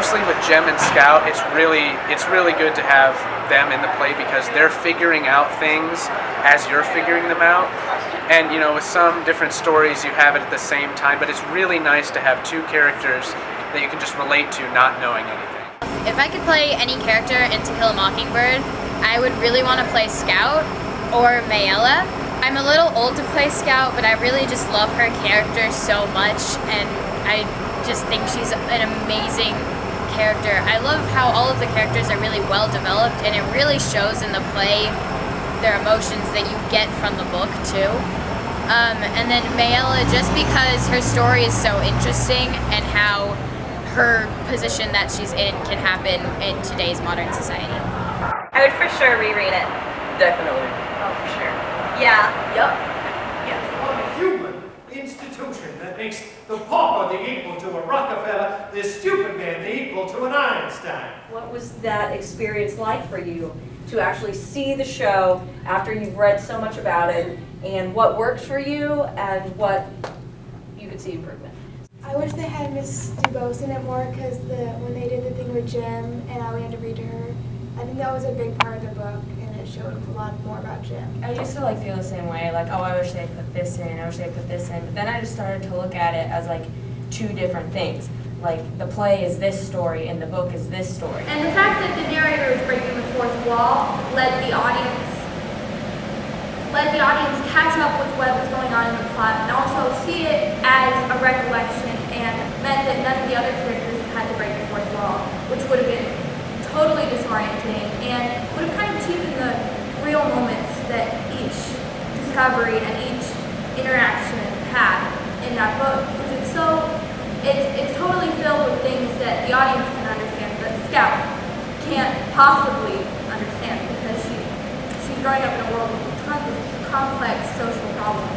mostly with Jem and Scout, it's really good to have them in the play because they're figuring out things as you're figuring them out. And with some different stories you have it at the same time, but it's really nice to have two characters that you can just relate to not knowing anything. If I could play any character in To Kill a Mockingbird, I would really want to play Scout or Mayella. I'm a little old to play Scout, but I really just love her character so much, and I just think she's an amazing character. I love how all of the characters are really well developed, and it really shows in the play their emotions that you get from the book too. And then Mayella, just because her story is so interesting and how her position that she's in can happen in today's modern society. I would for sure reread it. Definitely. Oh, for sure. Yeah. Yup. A human institution that makes the pauper the equal to a Rockefeller, the stupid man the equal to an Einstein. What was that experience like for you to actually see the show after you've read so much about it, and what worked for you and what you could see improvement? I wish they had Miss Dubose in it more because when they did the thing with Jem and how we had to read to her, I think that was a big part of the book and it showed a lot more about Jem. I used to feel the same way, like, oh, I wish they had put this in, I wish they had put this in, but then I just started to look at it as two different things. Like, the play is this story and the book is this story. And the fact that the narrator is breaking the fourth wall let the audience catch up with what was going on in the plot and also see it as a recollection, and meant that none of the other characters had to break the fourth wall, which would have been totally disorienting and would have kind of cheapened the real moments that each discovery and each interaction had in that book, because it's totally filled with things that the audience can understand, but Scout can't possibly understand because she's growing up in a world with tons of complex social problems.